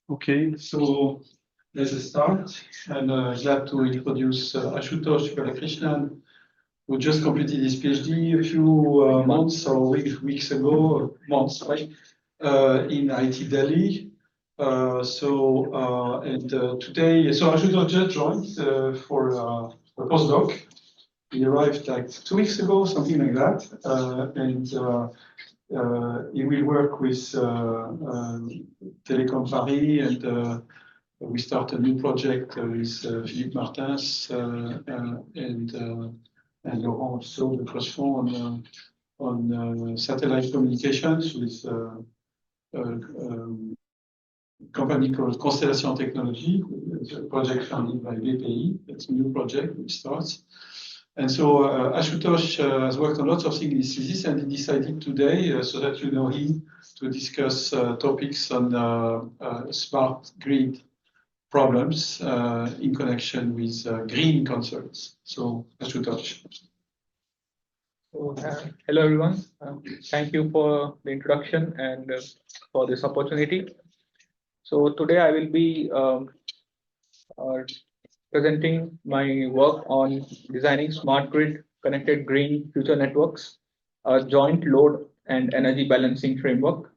Okay, so let's start. And glad to introduce Ashutosh Balakrishnan, who just completed his PhD a few months or weeks ago, right, in IT Delhi. Today, so Ashutosh just joined for a postdoc. He arrived like 2 weeks ago, something like that, he will work with Telecom Paris, and we start a new project with Philippe Martins and Laurent So de Crossfond on satellite communications with a company called Constellation Technology. It's a project funded by BPI. It's a new project which starts. And so Ashutosh has worked on lots of things in his thesis, and he decided today, so that you know him, to discuss topics on smart grid problems in connection with green concerns. So Ashutosh. So, hello everyone. Thank you for the introduction and for this opportunity. So today I will be presenting my work on designing smart grid connected green future networks, a joint load and energy balancing framework.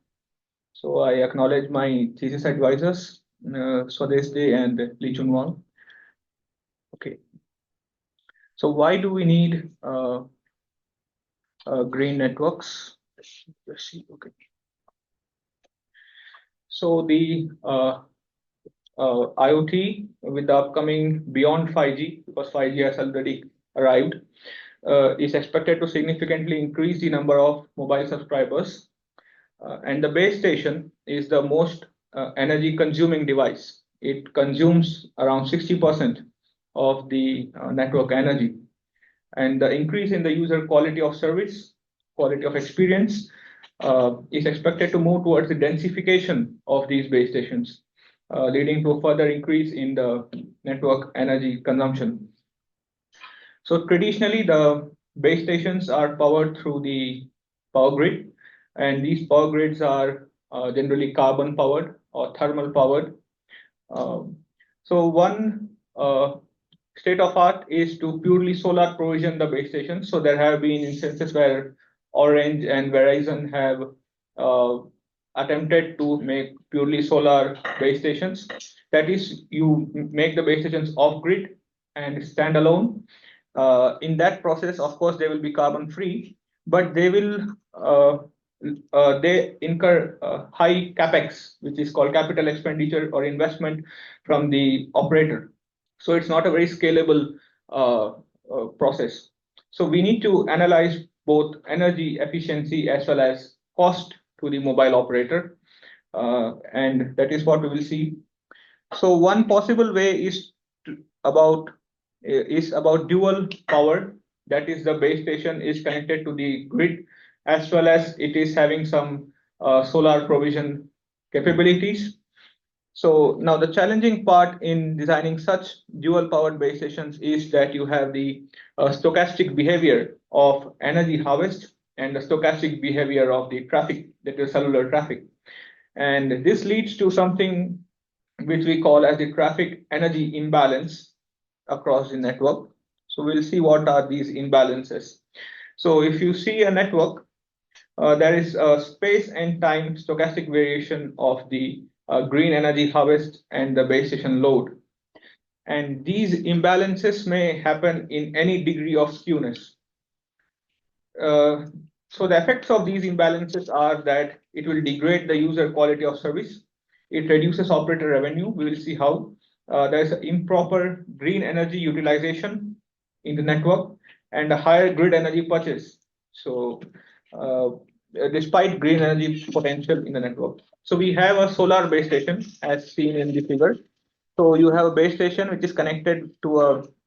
So I acknowledge my thesis advisors, Swadesh Day and Lee Chun Wang. Okay. So why do we need green networks? Let's see. Okay. So the IoT with the upcoming beyond 5G, because 5G has already arrived, is expected to significantly increase the number of mobile subscribers. And the base station is the most energy consuming device. It consumes around 60% of the network energy. And the increase in the user quality of service, quality of experience, is expected to move towards the densification of these base stations, leading to a further increase in the network energy consumption. So traditionally, the base stations are powered through the power grid, and these power grids are generally carbon powered or thermal powered. So one state of art is to purely solar provision the base stations. So there have been instances where Orange and Verizon have attempted to make purely solar base stations. That is, you make the base stations off grid and standalone. In that process, of course, they will be carbon free, but they will they incur high capex, which is called capital expenditure or investment from the operator. So it's not a very scalable process. So we need to analyze both energy efficiency as well as cost to the mobile operator, and that is what we will see. So one possible way is about dual power. That is, the base station is connected to the grid as well as it is having some solar provision capabilities. So now the challenging part in designing such dual powered base stations is that you have the stochastic behavior of energy harvest and the stochastic behavior of the traffic, that is cellular traffic. And this leads to something which we call as the traffic energy imbalance across the network. So we'll see what are these imbalances. So if you see a network, there is a space and time stochastic variation of the green energy harvest and the base station load. And these imbalances may happen in any degree of skewness. So the effects of these imbalances are that it will degrade the user quality of service. It reduces operator revenue. We will see how. There is improper green energy utilization in the network and a higher grid energy purchase. So despite green energy potential in the network. So we have a solar base station as seen in the figure. So you have a base station which is connected to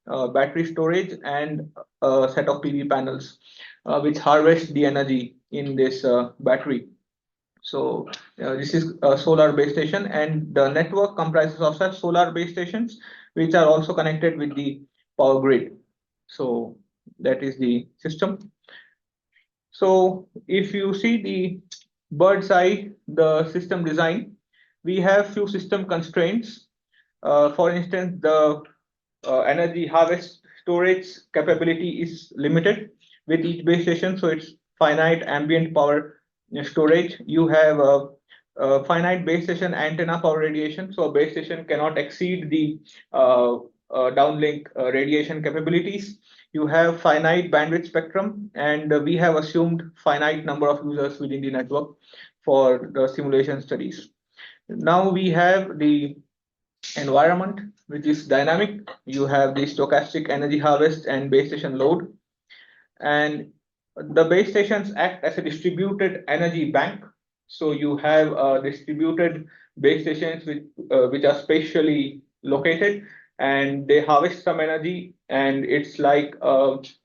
a battery storage and a set of PV panels which harvest the energy in this battery. So this is a solar base station, and the network comprises of such solar base stations which are also connected with the power grid. So that is the system. So if you see the bird's eye the system design, we have few system constraints. For instance, the energy harvest storage capability is limited with each base station, so it's finite ambient power storage. You have a finite base station antenna power radiation, so a base station cannot exceed the downlink radiation capabilities. You have finite bandwidth spectrum, and we have assumed finite number of users within the network for the simulation studies. Now we have the environment, which is dynamic. You have the stochastic energy harvest and base station load. And the base stations act as a distributed energy bank. So you have distributed base stations which are spatially located, and they harvest some energy, and it's like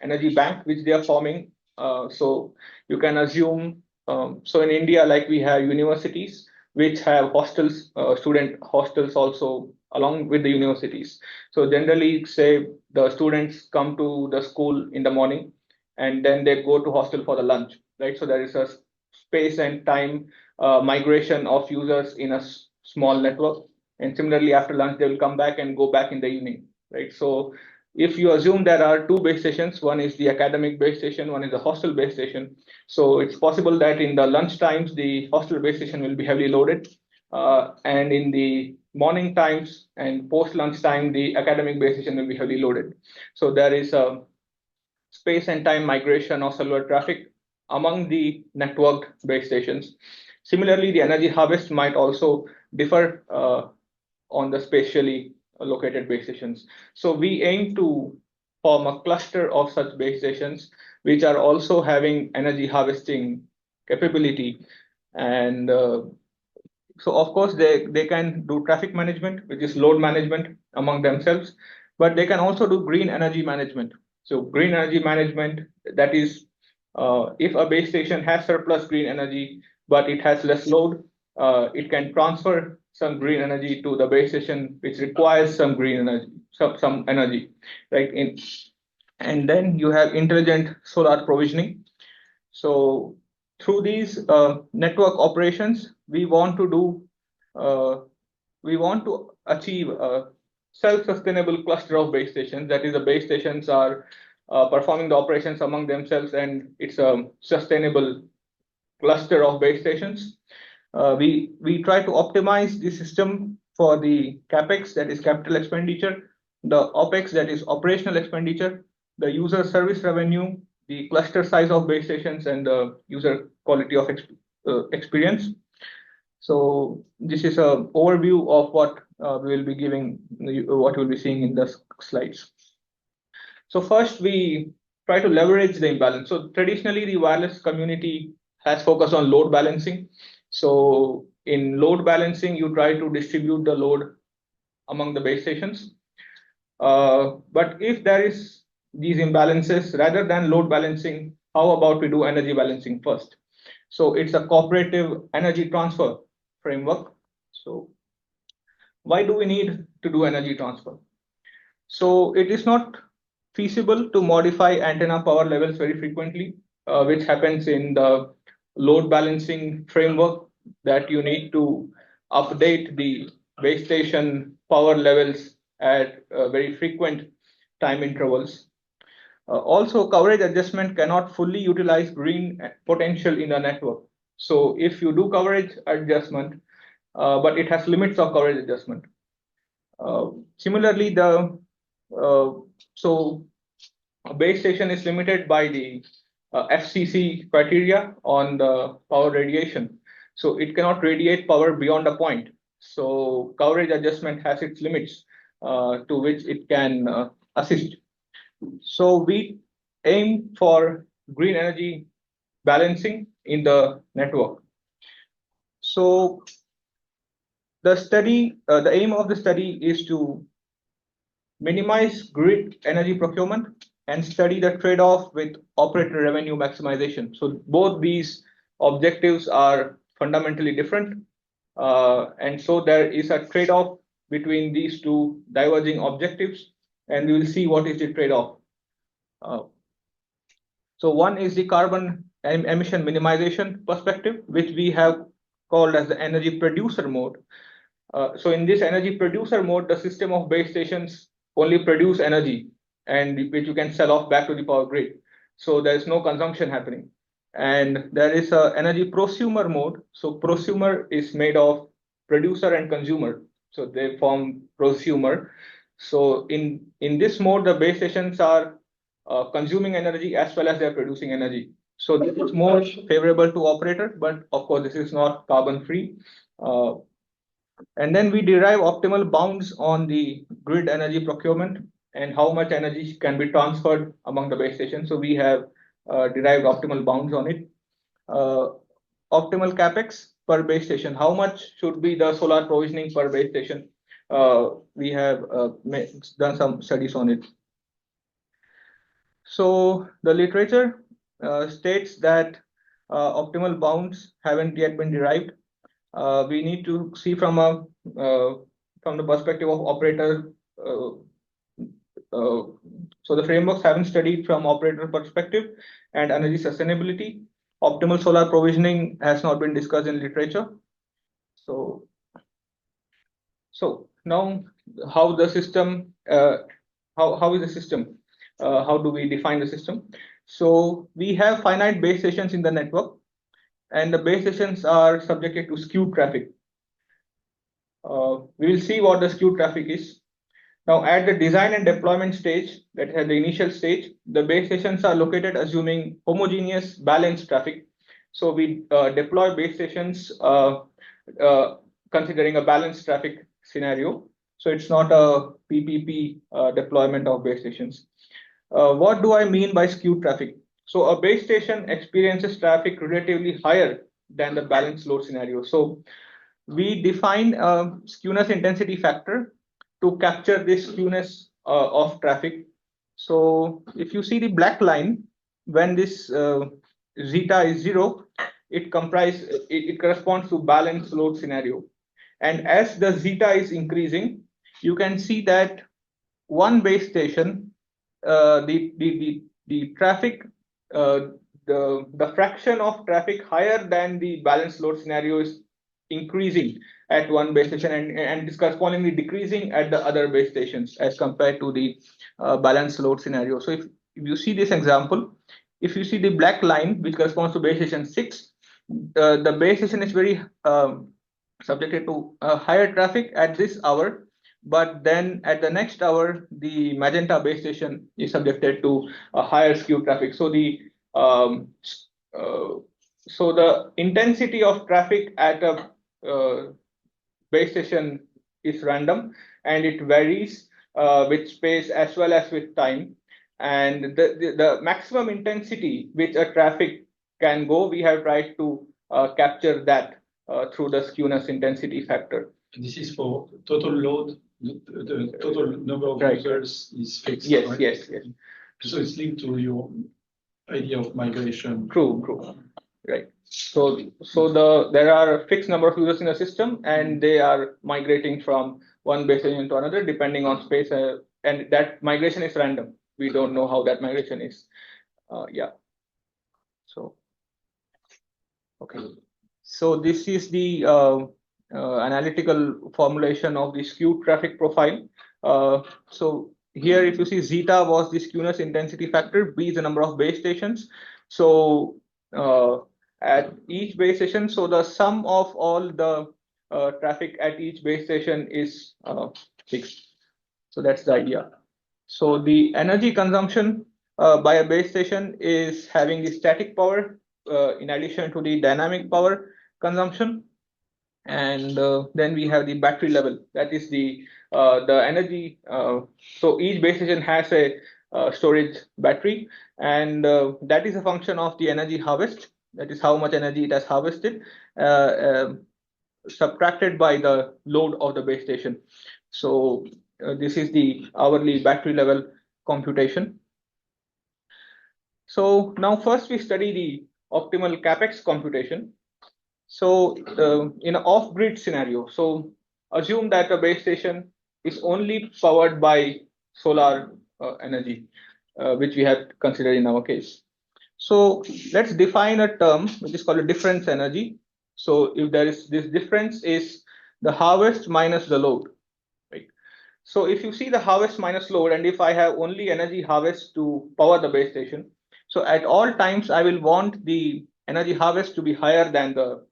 energy bank which they are forming. So you can assume, so in India, like we have universities which have hostels, student hostels also along with the universities. So generally, say the students come to the school in the morning, and then they go to hostel for the lunch, right? So there is a space and time migration of users in a small network. And similarly, after lunch, they will come back and go back in the evening, right? So if you assume there are two base stations, one is the academic base station, one is the hostel base station. So it's possible that in the lunch times, the hostel base station will be heavily loaded. And in the morning times and post lunch time, the academic base station will be heavily loaded. So there is a space and time migration of cellular traffic among the networked base stations. Similarly, the energy harvest might also differ on the spatially located base stations. So we aim to form a cluster of such base stations which are also having energy harvesting capability. And so of course they can do traffic management, which is load management among themselves, but they can also do green energy management. So green energy management, that is, if a base station has surplus green energy, but it has less load, it can transfer some green energy to the base station, which requires some green energy, some energy, right? And then you have intelligent solar provisioning. So through these network operations, we want to achieve a self-sustainable cluster of base stations. That is, the base stations are performing the operations among themselves, and it's a sustainable cluster of base stations. We try to optimize the system for the capex, that is capital expenditure, the opex, that is operational expenditure, the user service revenue, the cluster size of base stations, and the user quality of experience. So this is an overview of what we will be giving, what you'll be seeing in the slides. So first, we try to leverage the imbalance. So traditionally, the wireless community has focused on load balancing. So in load balancing, you try to distribute the load among the base stations. But if there is these imbalances, rather than load balancing, how about we do energy balancing first? So it's a cooperative energy transfer framework. So why do we need to do energy transfer? So it is not feasible to modify antenna power levels very frequently, which happens in the load balancing framework, that you need to update the base station power levels at very frequent time intervals. Also, coverage adjustment cannot fully utilize green potential in the network. So if you do coverage adjustment, but it has limits of coverage adjustment. Similarly, so a base station is limited by the FCC criteria on the power radiation. So it cannot radiate power beyond a point. So coverage adjustment has its limits to which it can assist. So we aim for green energy balancing in the network. So the aim of the study is to minimize grid energy procurement and study the trade-off with operator revenue maximization. So both these objectives are fundamentally different. And so there is a trade-off between these two diverging objectives, and we will see what is the trade-off. So one is the carbon emission minimization perspective, which we have called as the energy producer mode. So in this energy producer mode, the system of base stations only produce energy, and which you can sell off back to the power grid. So there is no consumption happening. And there is a energy prosumer mode. So prosumer is made of producer and consumer. So they form prosumer. So in this mode, the base stations are consuming energy as well as they're producing energy. So this is more favorable to operator, but of course this is not carbon free. And then we derive optimal bounds on the grid energy procurement and how much energy can be transferred among the base stations. So we have derived optimal bounds on it. Optimal capex per base station. How much should be the solar provisioning per base station? We have done some studies on it. So the literature states that optimal bounds haven't yet been derived. We need to see from the perspective of operator. So the frameworks haven't studied from operator perspective and energy sustainability. Optimal solar provisioning has not been discussed in literature. So now how the system, how is the system? How do we define the system? So we have finite base stations in the network, and the base stations are subjected to skewed traffic. We will see what the skewed traffic is. Now, at the design and deployment stage, that is at the initial stage, the base stations are located assuming homogeneous balanced traffic. So we deploy base stations considering a balanced traffic scenario. So it's not a PPP deployment of base stations. What do I mean by skewed traffic? So a base station experiences traffic relatively higher than the balanced load scenario. So we define a skewness intensity factor to capture this skewness of traffic. So if you see the black line, when this zeta is 0, it corresponds to balanced load scenario. And as the zeta is increasing, you can see that one base station, the traffic, the fraction of traffic higher than the balanced load scenario is increasing at one base station and is correspondingly decreasing at the other base stations as compared to the balanced load scenario. So if you see this example, if you see the black line, which corresponds to base station 6, the base station is very subjected to higher traffic at this hour, but then at the next hour, the magenta base station is subjected to a higher skew traffic. So the intensity of traffic at a base station is random, and it varies with space as well as with time. And the maximum intensity which a traffic can go, we have tried to capture that through the skewness intensity factor. This is for total load. The total number of users is fixed. Yes, right? yes. So it's linked to your idea of migration. True. Right. So there are a fixed number of users in the system, and they are migrating from one base station to another depending on space, and that migration is random. We don't know how that migration is. So okay. So this is the analytical formulation of the skewed traffic profile. So here, if you see, zeta was the skewness intensity factor, B is the number of base stations. So at each base station, so the sum of all the traffic at each base station is fixed. So that's the idea. So the energy consumption by a base station is having the static power in addition to the dynamic power consumption. And then we have the battery level, that is the energy. So each base station has a storage battery, and that is a function of the energy harvest, that is how much energy it has harvested, subtracted by the load of the base station. So this is the hourly battery level computation. So now first we study the optimal capex computation. So in an off-grid scenario, so assume that a base station is only powered by solar energy, which we have considered in our case. So let's define a term which is called a difference energy. So if there is this difference is the harvest minus the load, right? So if you see the harvest minus load, and if I have only energy harvest to power the base station, so at all times I will want the energy harvest to be higher than the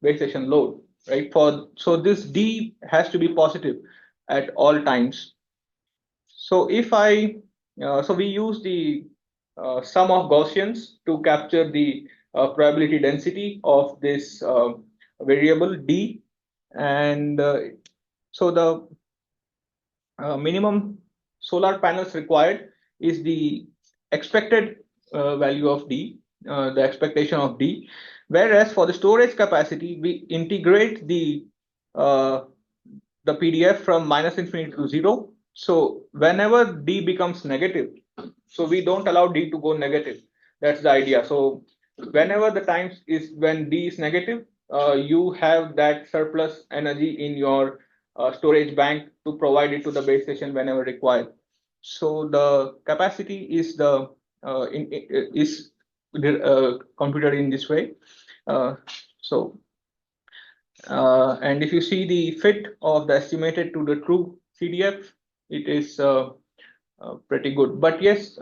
base station load, right? So this D has to be positive at all times. So if so we use the sum of Gaussians to capture the probability density of this variable D, and so the minimum solar panels required is the expected value of D, the expectation of D. Whereas for the storage capacity, we integrate uh, the PDF from minus infinity to 0. So whenever D becomes negative, so we don't allow D to go negative. That's the idea. So whenever the times is when D is negative, you have that surplus energy in your storage bank to provide it to the base station whenever required. So the capacity is computed in this way. So and if you see the fit of the estimated to the true CDF, it is pretty good. But yes,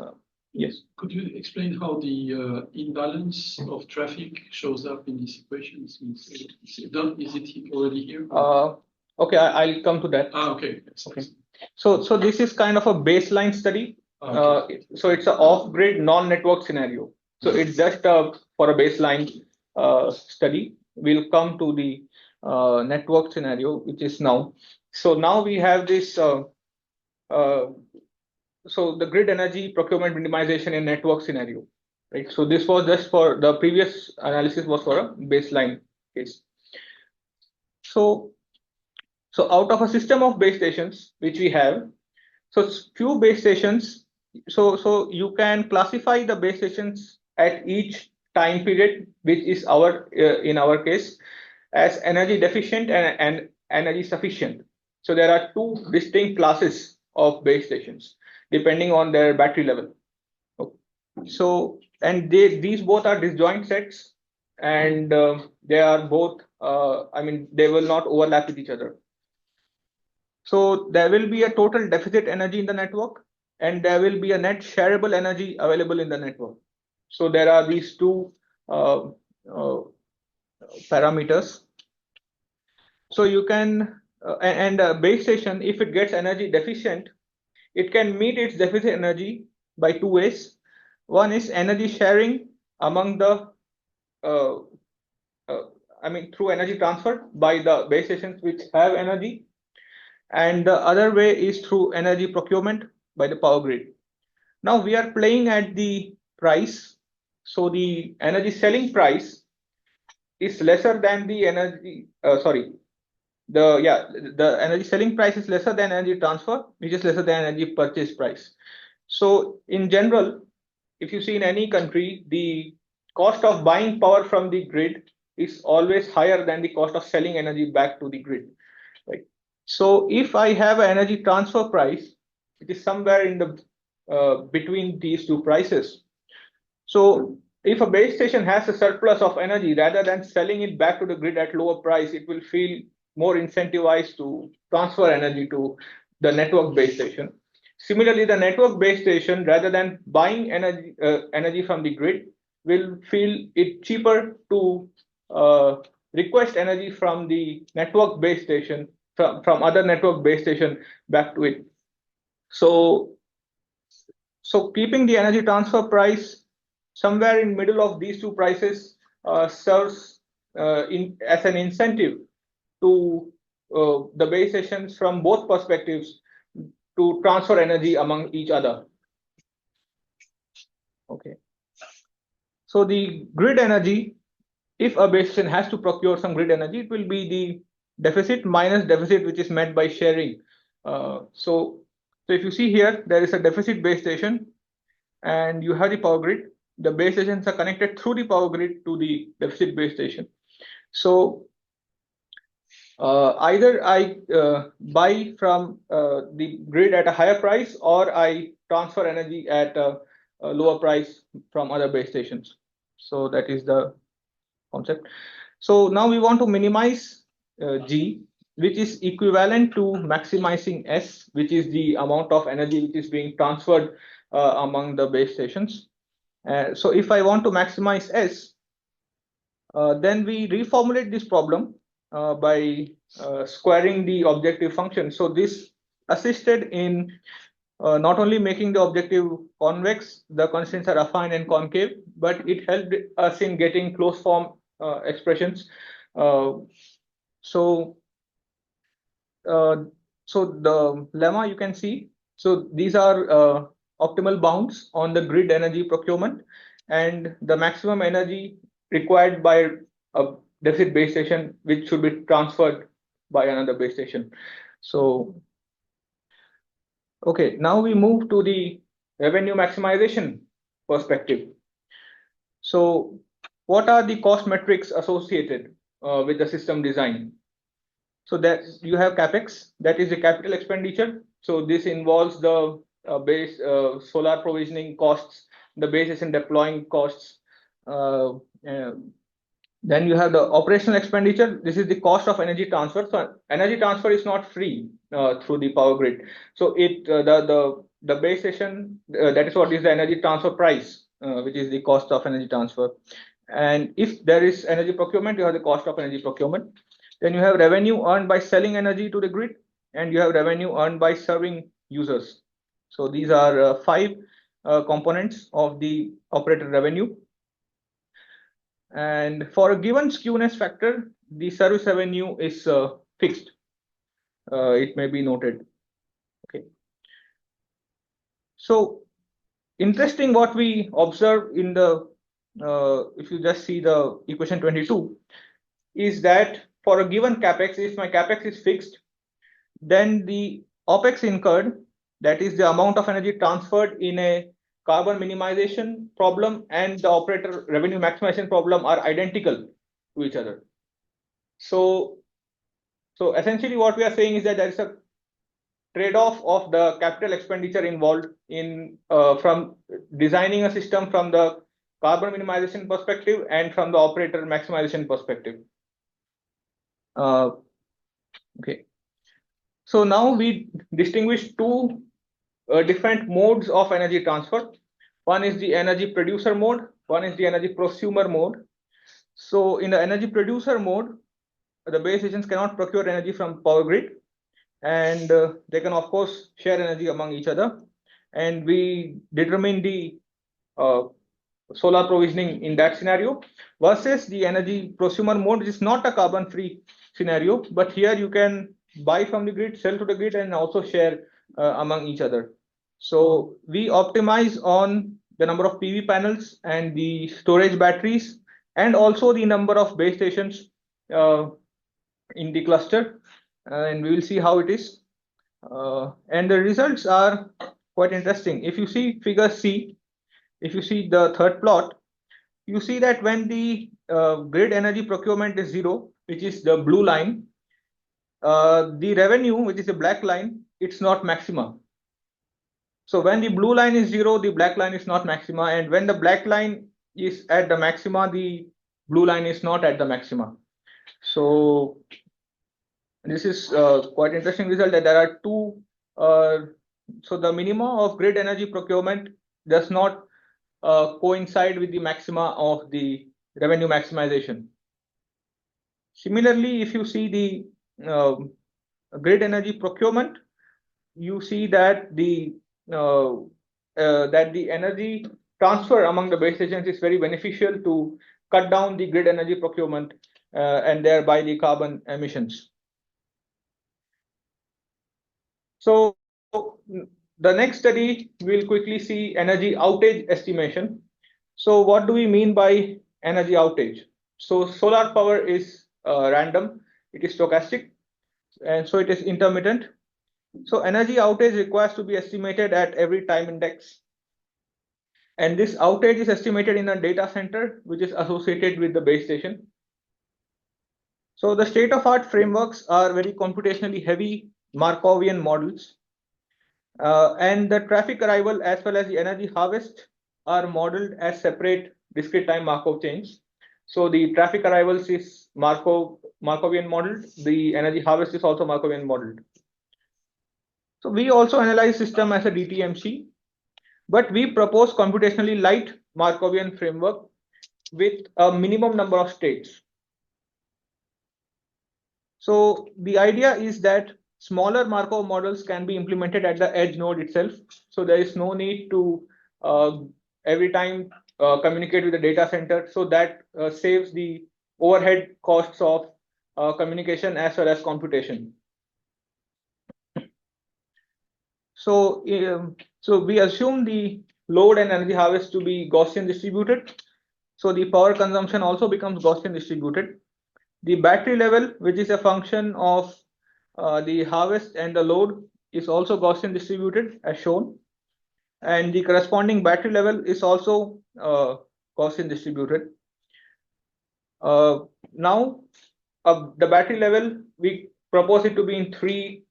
yes. Could you explain how the imbalance of traffic shows up in these equations? Is it already here? Okay, I'll come to that. Okay. Okay. So this is kind of a baseline study. Okay. So it's an off-grid non-network scenario. So it's just for a baseline study. We'll come to the network scenario, which is now. So now we have this. So the grid energy procurement minimization in network scenario, right? So this was just for the previous analysis was for a baseline case. So out of a system of base stations which we have, so few base stations. So you can classify the base stations at each time period, which is our in our case as energy deficient and energy sufficient. So there are two distinct classes of base stations depending on their battery level. Okay. So and these both are disjoint sets, and they are both I mean they will not overlap with each other. So there will be a total deficit energy in the network, and there will be a net shareable energy available in the network. So there are these two parameters. So you can and a base station, if it gets energy deficient, it can meet its deficit energy by two ways. One is energy sharing among the uh, I mean through energy transfer by the base stations which have energy, and the other way is through energy procurement by the power grid. Now we are playing at the price. So the energy selling price is lesser than the energy the energy selling price is lesser than energy transfer, which is lesser than energy purchase price. So in general, if you see in any country, the cost of buying power from the grid is always higher than the cost of selling energy back to the grid, right? So if I have an energy transfer price, it is somewhere in the between these two prices. So if a base station has a surplus of energy, rather than selling it back to the grid at lower price, it will feel more incentivized to transfer energy to the network base station. Similarly, the network base station, rather than buying energy from the grid, will feel it cheaper to request energy from the network base station, from other network base station back to it. So keeping the energy transfer price somewhere in middle of these two prices serves as an incentive to the base stations from both perspectives to transfer energy among each other. Okay. So the grid energy, if a base station has to procure some grid energy, it will be the deficit minus deficit, which is met by sharing. So if you see here, there is a deficit base station, and you have the power grid. The base stations are connected through the power grid to the deficit base station. So either I buy from the grid at a higher price, or I transfer energy at lower price from other base stations. So that is the concept. So now we want to minimize G, which is equivalent to maximizing S, which is the amount of energy which is being transferred among the base stations. So if I want to maximize S, then we reformulate this problem by squaring the objective function. So this assisted in not only making the objective convex, the constraints are affine and concave, but it helped us in getting closed form expressions. So the lemma you can see. So these are optimal bounds on the grid energy procurement and the maximum energy required by a deficit base station, which should be transferred by another base station. So, okay, now we move to the revenue maximization perspective. So what are the cost metrics associated with the system design? So that you have CapEx, that is the capital expenditure. So this involves the base solar provisioning costs, the basis in deploying costs. Then you have the operational expenditure. This is the cost of energy transfer. So energy transfer is not free through the power grid. So it the base station, that is what is the energy transfer price, which is the cost of energy transfer. And if there is energy procurement, you have the cost of energy procurement. Then you have revenue earned by selling energy to the grid, and you have revenue earned by serving users. So these are 5 components of the operator revenue. And for a given skewness factor, the service revenue is fixed. It may be noted. Okay. So interesting what we observe in the, if you just see the equation 22, is that for a given capex, if my capex is fixed, then the opex incurred, that is the amount of energy transferred in a carbon minimization problem and the operator revenue maximization problem, are identical to each other. So essentially what we are saying is that there is a trade-off of the capital expenditure involved in from designing a system from the carbon minimization perspective and from the operator maximization perspective. Okay. So now we distinguish 2 different modes of energy transfer. One is the energy producer mode, one is the energy prosumer mode. So in the energy producer mode, the base stations cannot procure energy from power grid, and they can of course share energy among each other. And we determine the solar provisioning in that scenario, versus the energy prosumer mode, which is not a carbon free scenario, but here you can buy from the grid, sell to the grid, and also share among each other. So we optimize on the number of PV panels and the storage batteries, and also the number of base stations in the cluster, and we will see how it is. And the results are quite interesting. If you see figure C, if you see the third plot, you see that when the grid energy procurement is 0, which is the blue line, the revenue, which is the black line, it's not maxima. So when the blue line is 0, the black line is not maxima, and when the black line is at the maxima, the blue line is not at the maxima. So this is quite interesting result, that there are 2. So the minima of grid energy procurement does not coincide with the maxima of the revenue maximization. Similarly, if you see the grid energy procurement, you see that the energy transfer among the base stations is very beneficial to cut down the grid energy procurement and thereby the carbon emissions. So the next study, we'll quickly see energy outage estimation. So what do we mean by energy outage? So solar power is random, it is stochastic, and so it is intermittent. So energy outage requires to be estimated at every time index. And this outage is estimated in a data center, which is associated with the base station. So the state-of-art frameworks are very computationally heavy Markovian models. And the traffic arrival as well as the energy harvest are modeled as separate discrete time Markov chains. So the traffic arrivals is Markovian modeled. The energy harvest is also Markovian modeled. So we also analyze system as a DTMC, but we propose computationally light Markovian framework with a minimum number of states. So the idea is that smaller Markov models can be implemented at the edge node itself. So there is no need to every time communicate with the data center. So that saves the overhead costs of communication as well as computation. So, so we assume the load and energy harvest to be Gaussian distributed. So the power consumption also becomes Gaussian distributed. The battery level, which is a function of the harvest and the load, is also Gaussian distributed as shown. And the corresponding battery level is also Gaussian distributed. Now, the battery level, we propose it to be in three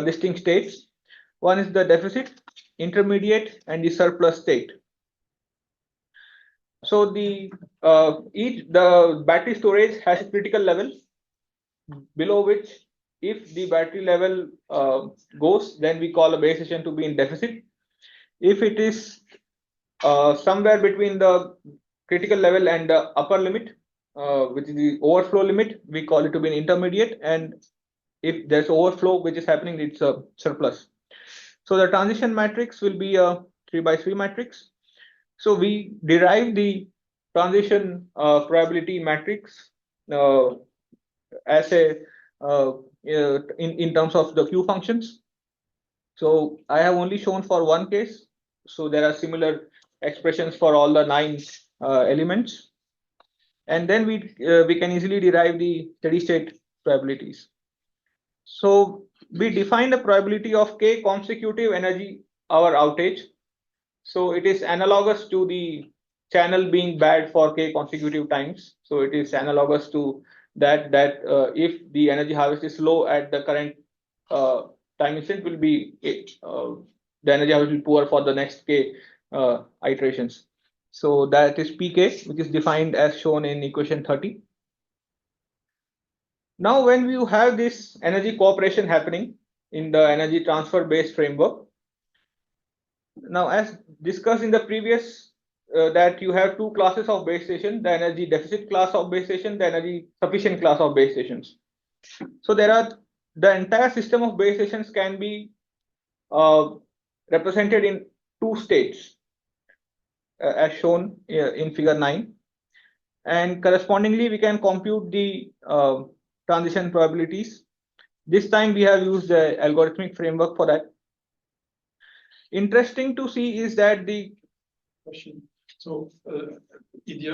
distinct states. One is the deficit, intermediate, and the surplus state. So the battery storage has a critical level below which, if the battery level goes, then we call a base station to be in deficit. If it is somewhere between the critical level and the upper limit, which is the overflow limit, we call it to be an intermediate. And if there's overflow which is happening, it's a surplus. So the transition matrix will be a 3x3 matrix. So we derive the transition probability matrix as a in terms of the Q functions. So I have only shown for one case. So there are similar expressions for all the 9 elements. And then we can easily derive the steady state probabilities. So we define the probability of k consecutive energy hour outage. So it is analogous to the channel being bad for k consecutive times. So it is analogous to that if the energy harvest is low at the current time instant, will be the energy harvest will be poor for the next k iterations. So that is pk, which is defined as shown in equation 30. Now, when you have this energy cooperation happening in the energy transfer based framework, now as discussed in the previous, that you have two classes of base station, the energy deficit class of base station, the energy sufficient class of base stations. So there are the entire system of base stations can be represented in 2 states as shown in figure 9, and correspondingly we can compute the transition probabilities. This time we have used the algorithmic framework for that. Interesting to see is that the question. So in the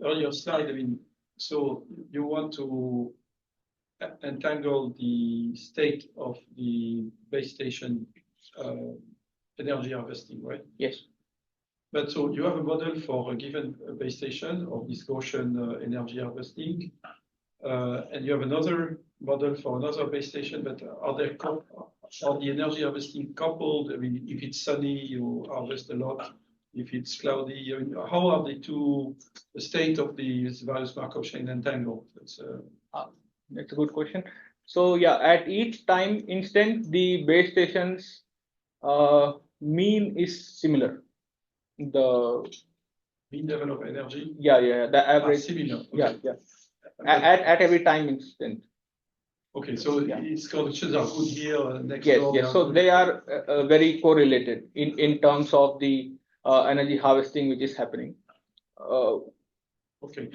earlier slide, I mean, so you want to entangle the state of the base station energy harvesting, right? Yes. But so you have a model for a given base station of this Gaussian energy harvesting, and you have another model for another base station. But are the energy harvesting coupled? I mean, if it's sunny, you harvest a lot. If it's cloudy, I mean, how are the state of these various Markov chain entangled? That's a good question. So yeah, at each time instant, the base station's mean is similar. The mean level of energy. Yeah. The average. Similar. Okay. Yeah. At every time instant. Okay, so its conditions are good here. Next door. Yes. So they are very correlated in terms of the energy harvesting which is happening. Okay.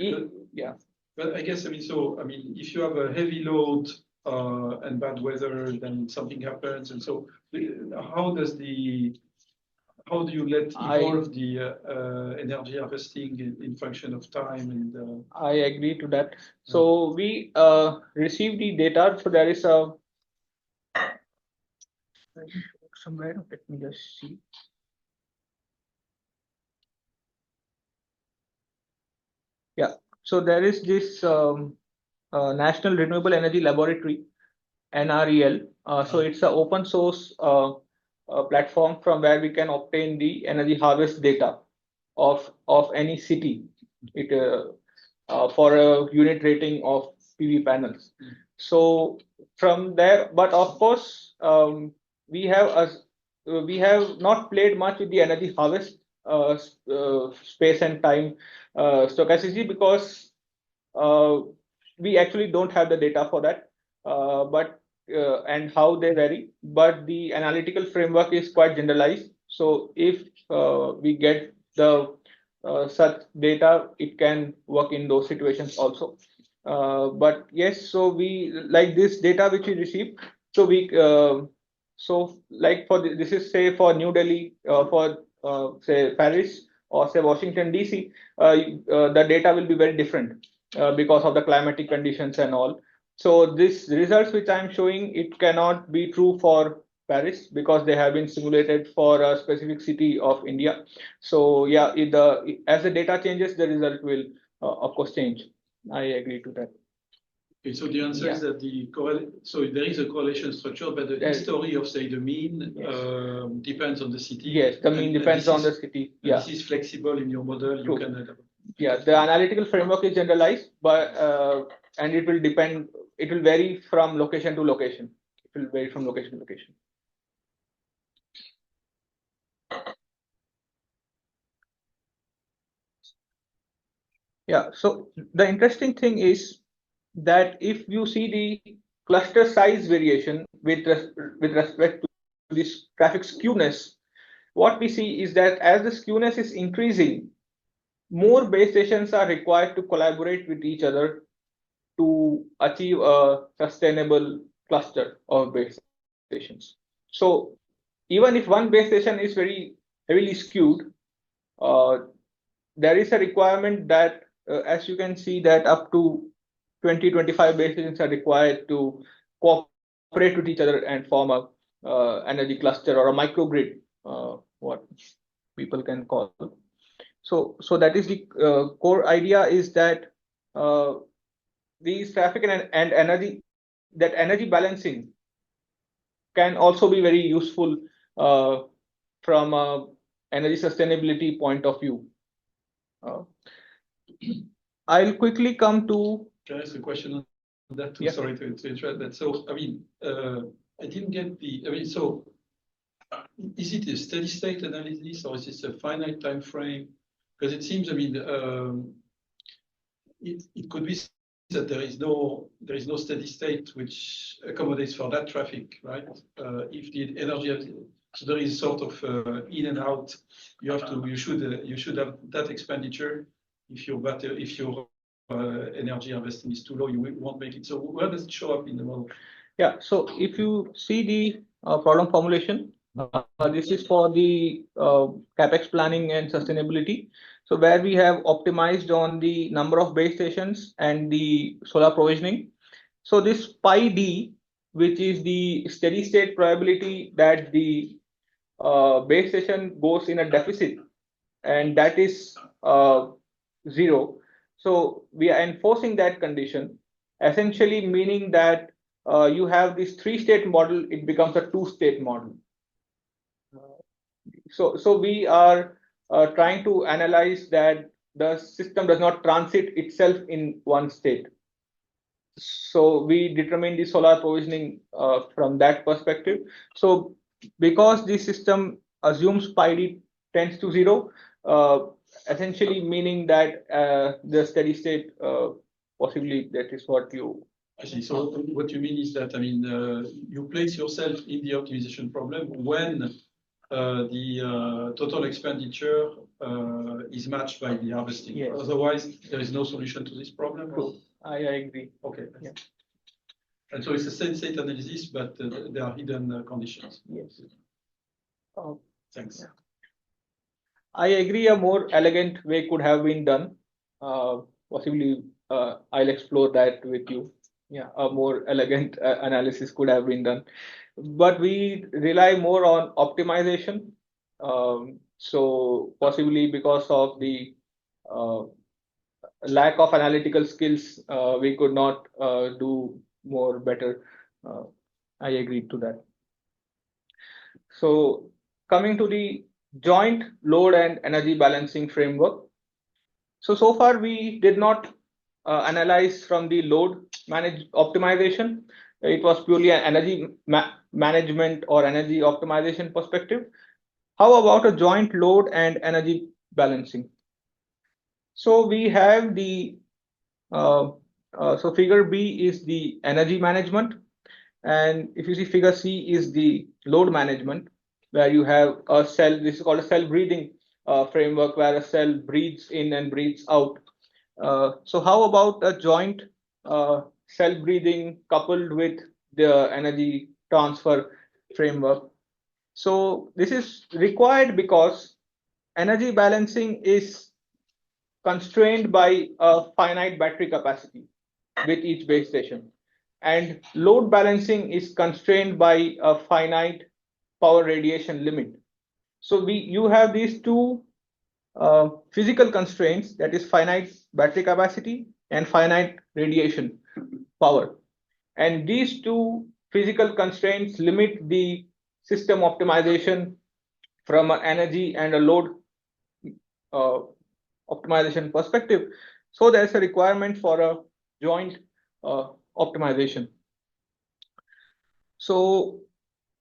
Yeah. But I guess, I mean, if you have a heavy load and bad weather, then something happens. And so how do you let evolve the energy harvesting in function of time? And I agree to that. So we receive the data. So there is a somewhere. Let me just see. Yeah. So there is this National Renewable Energy Laboratory, NREL. So it's an open source platform from where we can obtain the energy harvest data. of any city, for a unit rating of PV panels. So from there, but of course, we have not played much with the energy harvest space and time stochasticity, because we actually don't have the data for that, and how they vary. But the analytical framework is quite generalized. So if we get the such data, it can work in those situations also. But yes, so we like this data which we receive. So like this is say for New Delhi, for say Paris or say Washington DC, the data will be very different because of the climatic conditions and all. So this results which I'm showing, it cannot be true for Paris because they have been simulated for a specific city of India. So yeah, as the data changes, the result will of course change. I agree to that. Okay, so the answer is that so there is a correlation structure, but the history of say the mean depends on the city. Yes, the mean depends on the city. Yeah, this is flexible in your model. You can adapt. Yeah, the analytical framework is generalized, but and it will depend. It will vary from location to location. It will vary from location to location. Yeah. So the interesting thing is that if you see the cluster size variation with respect to this traffic skewness, what we see is that as the skewness is increasing, more base stations are required to collaborate with each other to achieve a sustainable cluster of base stations. So even if one base station is very heavily skewed, there is a requirement that, as you can see, that up to 20-25 base stations are required to cooperate with each other and form a energy cluster or a microgrid, what people can call. So that is the core idea, is that these traffic and energy, that energy balancing can also be very useful from a energy sustainability point of view. I'll quickly come to. Can I ask a question on that too? Yeah. Sorry to interrupt that. So I mean, I didn't get the. I mean, so is it a steady state analysis or is it a finite time frame? Because it seems, I mean, it could be that there is no steady state which accommodates for that traffic, right? If the energy, so there is sort of in and out. You should have that expenditure. If your energy harvesting is too low, you won't make it. So where does it show up in the model? Yeah. So if you see the problem formulation, this is for the capex planning and sustainability. So where we have optimized on the number of base stations and the solar provisioning. So this pi d, which is the steady state probability that the base station goes in a deficit, and that is 0. So we are enforcing that condition, essentially meaning that you have this 3-state model, it becomes a 2-state model. So we are trying to analyze that the system does not transit itself in one state. So we determine the solar provisioning from that perspective. So because the system assumes pi d tends to 0, essentially meaning that the steady state, possibly that is what you. I see. So what you mean is that, I mean, you place yourself in the optimization problem when the total expenditure is matched by the harvesting. Yes. Otherwise, there is no solution to this problem. True. I agree. Okay. Yeah. And so it's a steady state analysis, but there are hidden conditions. Yes. Thanks. Yeah. I agree. A more elegant way could have been done. Possibly, I'll explore that with you. Yeah, a more elegant analysis could have been done, but we rely more on optimization. So possibly because of the lack of analytical skills, we could not do more better. I agree to that. So coming to the joint load and energy balancing framework. So far we did not analyze from the load optimization. It was purely an energy management or energy optimization perspective. How about a joint load and energy balancing? So we have the so figure B is the energy management, and if you see figure C is the load management, where you have a cell. This is called a cell breathing framework, where a cell breathes in and breathes out. So how about a joint cell breathing coupled with the energy transfer framework? So this is required because energy balancing is constrained by a finite battery capacity with each base station, and load balancing is constrained by a finite power radiation limit. So you have these two physical constraints, that is finite battery capacity and finite radiation power. And these two physical constraints limit the system optimization from an energy and a load uh, optimization perspective. So there's a requirement for a joint optimization. So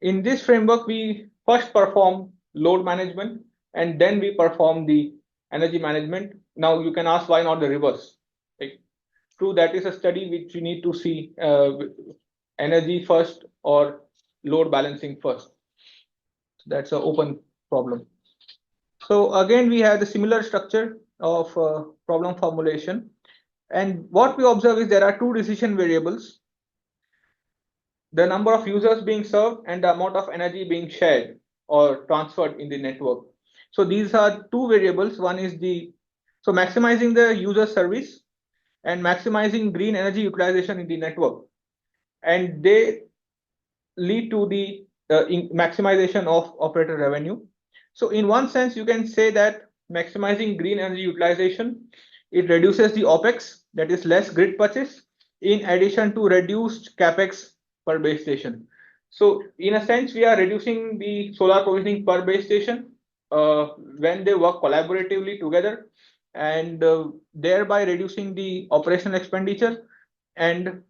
in this framework, we first perform load management and then we perform the energy management. Now you can ask why not the reverse? Like, true, that is a study which you need to see energy first or load balancing first. So that's an open problem. So again, we have the similar structure of problem formulation. And what we observe is there are two decision variables: the number of users being served and the amount of energy being shared or transferred in the network. So these are two variables. One is so maximizing the user service and maximizing green energy utilization in the network. And they lead to the maximization of operator revenue. So in one sense, you can say that maximizing green energy utilization, it reduces the OPEX, that is less grid purchase, in addition to reduced CAPEX per base station. So in a sense, we are reducing the solar provisioning per base station when they work collaboratively together, and thereby reducing the operational expenditure and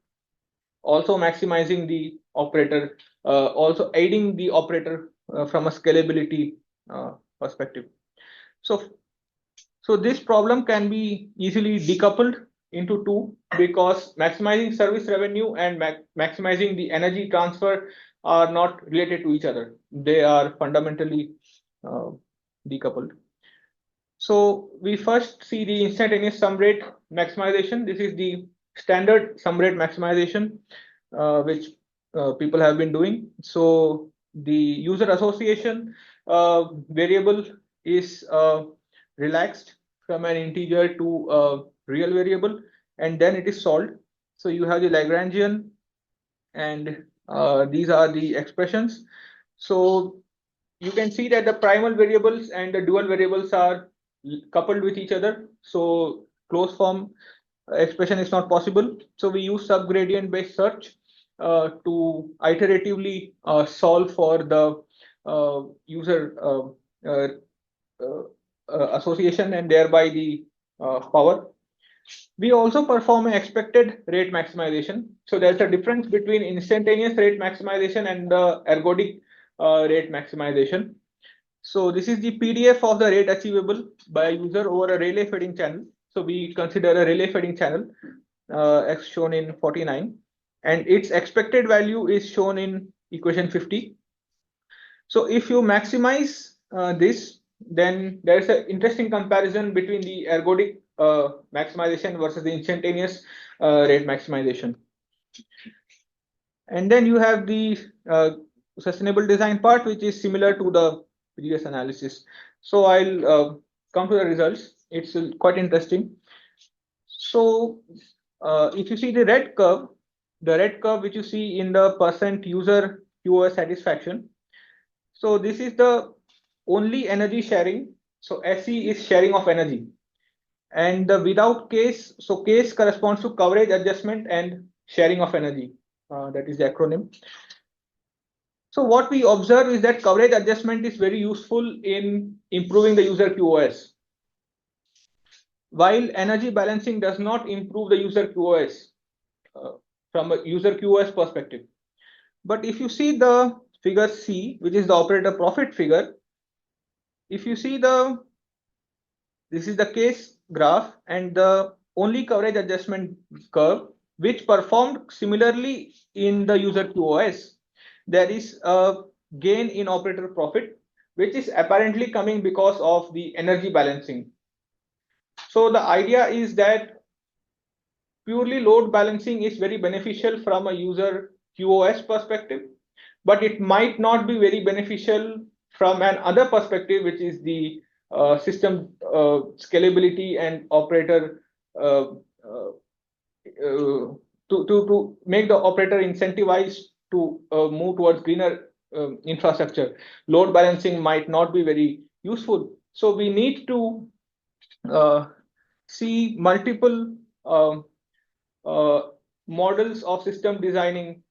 also maximizing the operator, also aiding the operator from a scalability perspective. So this problem can be easily decoupled into two, because maximizing service revenue and maximizing the energy transfer are not related to each other. They are fundamentally decoupled. So we first see the instantaneous sum rate maximization. This is the standard sum rate maximization, which people have been doing. So the user association variable is relaxed from an integer to a real variable, and then it is solved. So you have the Lagrangian, and these are the expressions. So you can see that the primal variables and the dual variables are coupled with each other. So closed form expression is not possible. So we use subgradient based search to iteratively solve for the user association and thereby the power. We also perform an expected rate maximization. So there's a difference between instantaneous rate maximization and the ergodic rate maximization. So this is the PDF of the rate achievable by a user over a relay feeding channel. So we consider a relay feeding channel as shown in 49, and its expected value is shown in equation 50. So if you maximize this, then there is an interesting comparison between the ergodic maximization versus the instantaneous rate maximization. And then you have the sustainable design part, which is similar to the previous analysis. So I'll come to the results. It's quite interesting. So if you see the red curve which you see in the percent user QoS satisfaction. So this is the only energy sharing. So SE is sharing of energy. And the without case, so case corresponds to coverage adjustment and sharing of energy. That is the acronym. So what we observe is that coverage adjustment is very useful in improving the user QoS, while energy balancing does not improve the user QoS from a user QoS perspective. But if you see the figure C, which is the operator profit figure, if you see this is the case graph and the only coverage adjustment curve which performed similarly in the user QoS, there is a gain in operator profit, which is apparently coming because of the energy balancing. So the idea is that purely load balancing is very beneficial from a user QoS perspective, but it might not be very beneficial from an other perspective, which is the system scalability and operator to make the operator incentivized to move towards greener infrastructure. Load balancing might not be very useful. So we need to see multiple models of system designing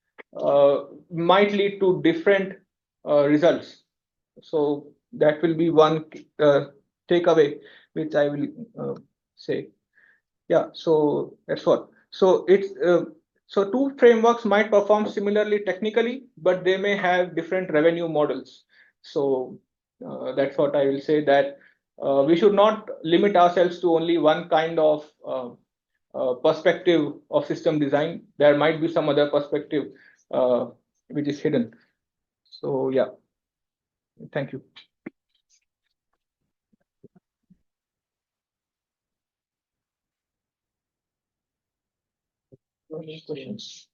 might lead to different results. So that will be one takeaway which I will say. Yeah, so that's what. So it's so two frameworks might perform similarly technically, but they may have different revenue models. So that's what I will say, that we should not limit ourselves to only one kind of perspective of system design. There might be some other perspective which is hidden. So yeah, thank you. Any questions?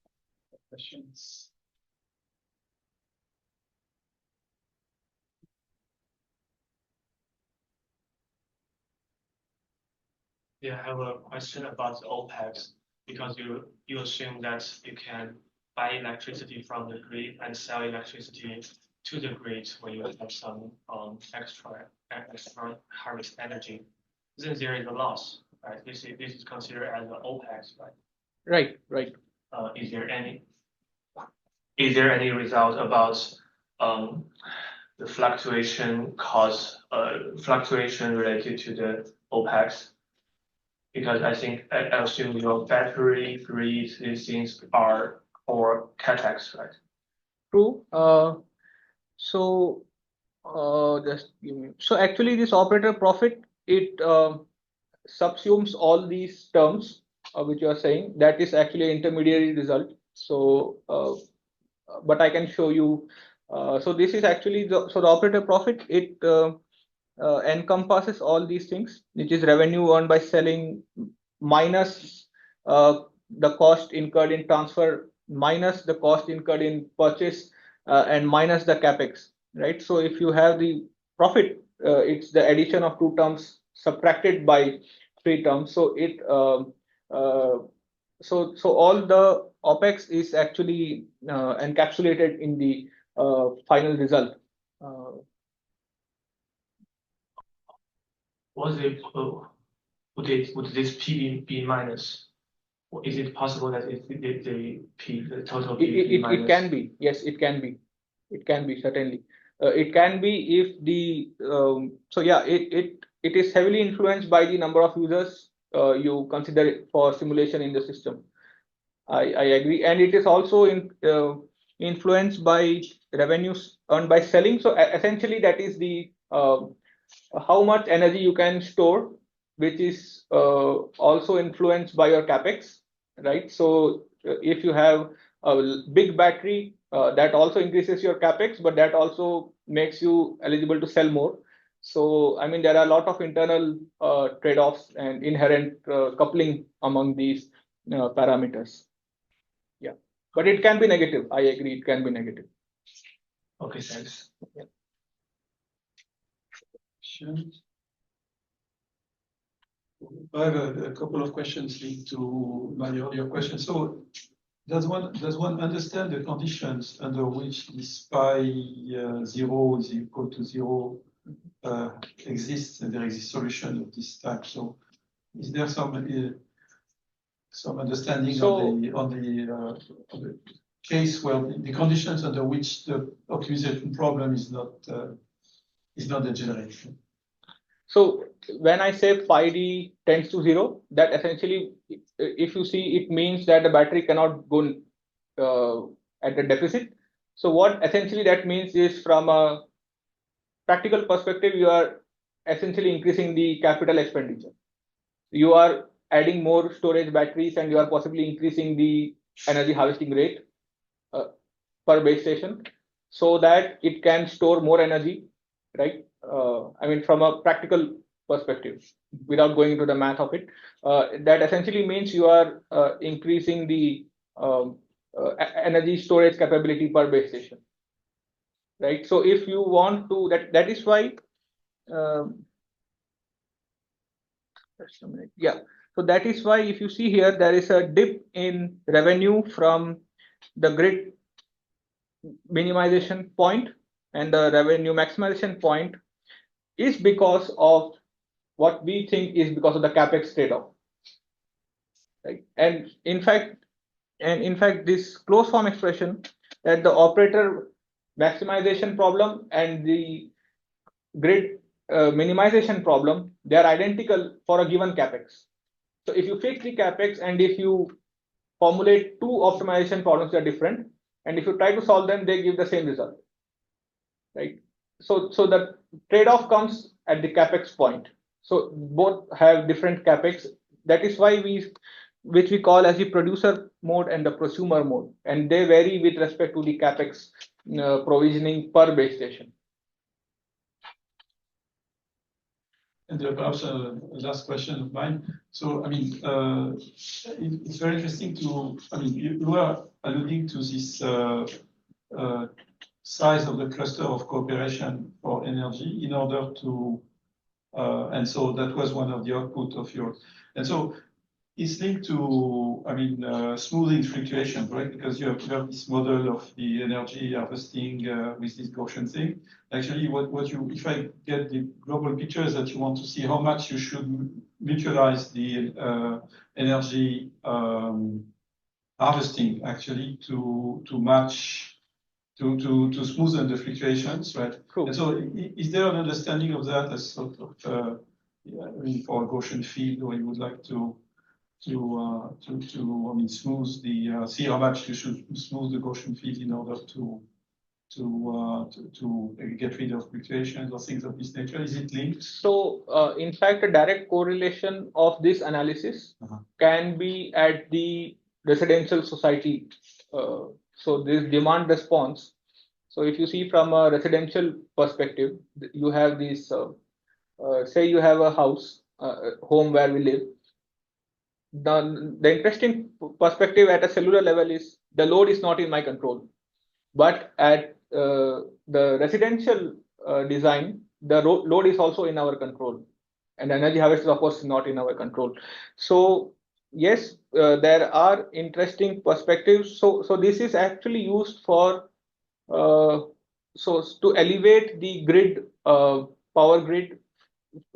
Yeah, I have a question about the OPEX, because you assume that you can buy electricity from the grid and sell electricity to the grid when you have some extra harvest energy. Then there is a loss, right? This is considered as an OPEX, right? Right, right. Is there any result about the fluctuation related to the OPEX? Because I assume your battery grid, these things are for CapEx, right? True. So just give me. So actually, this operator profit, it subsumes all these terms which you are saying. That is actually an intermediary result. So but I can show you. So this is actually the operator profit. It encompasses all these things, which is revenue earned by selling minus the cost incurred in transfer, minus the cost incurred in purchase, and minus the capex, right? So if you have the profit, it's the addition of two terms subtracted by three terms. So it so all the OPEX is actually encapsulated in the final result. Would this P be minus? Is it possible that the total P be minus? It can be. Yes, it can be. It can be, certainly. It can be if the so yeah, it is heavily influenced by the number of users you consider for simulation in the system. I agree, and it is also influenced by revenues earned by selling. So essentially, that is the how much energy you can store, which is also influenced by your capex, right? So if you have a big battery, that also increases your capex, but that also makes you eligible to sell more. So I mean, there are a lot of internal trade-offs and inherent coupling among these parameters. Yeah, but it can be negative. I agree, it can be negative. Okay, thanks. Yeah. I have a couple of questions linked to my earlier question. So does one understand the conditions under which this pi 0 is equal to 0 exists, and there is a solution of this type? So is there some understanding on the case where the conditions under which the optimization problem is not the generation. So when I say phi d tends to 0, that essentially, if you see, it means that the battery cannot go at a deficit. So what essentially that means is, from a practical perspective, you are essentially increasing the capital expenditure. You are adding more storage batteries, and you are possibly increasing the energy harvesting rate per base station, so that it can store more energy, right? I mean, from a practical perspective, without going into the math of it, that essentially means you are increasing the energy storage capability per base station, right? So if you want to, that is why, just a minute, yeah. So that is why, if you see here, there is a dip in revenue from the grid minimization point, and the revenue maximization point is because of what we think is because of the capex trade-off, right? And in fact, this closed form expression, that the operator maximization problem and the grid minimization problem, they are identical for a given capex. So if you fix the capex, and if you formulate two optimization problems that are different, and if you try to solve them, they give the same result, right? So the trade-off comes at the capex point. So both have different capex. That is why which we call as the producer mode and the prosumer mode, and they vary with respect to the capex provisioning per base station. And perhaps a last question of mine. So, I mean, it's very interesting to, I mean, you are alluding to this size of the cluster of cooperation for energy in order to, and so that was one of the output of yours. And so it's linked to, I mean, smoothing fluctuation, right? Because you have this model of the energy harvesting with this Gaussian thing. Actually, what you, if I get the global picture, is that you want to see how much you should mutualize the energy harvesting, actually, to match, to smoothen the fluctuations, right? Cool. And so is there an understanding of that as sort of, I mean, for a Gaussian field, or you would like to I mean, smooth the, see how much you should smooth the Gaussian field in order to get rid of fluctuations or things of this nature? Is it linked? So, in fact, a direct correlation of this analysis can be at the residential society. So this demand response. So if you see from a residential perspective, you have this, say you have a house, home where we live. The interesting perspective at a cellular level is the load is not in my control, but at the residential design, the load is also in our control, and energy harvest is of course not in our control. So yes, there are interesting perspectives. So this is actually used for so to elevate the grid, power grid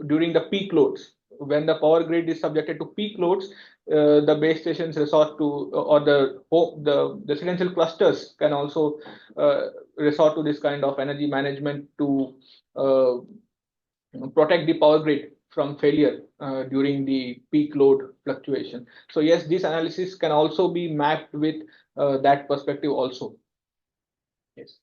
during the peak loads. When the power grid is subjected to peak loads, the base stations resort to, or the residential clusters can also resort to this kind of energy management to protect the power grid from failure during the peak load fluctuation. So yes, this analysis can also be mapped with that perspective also. Yes.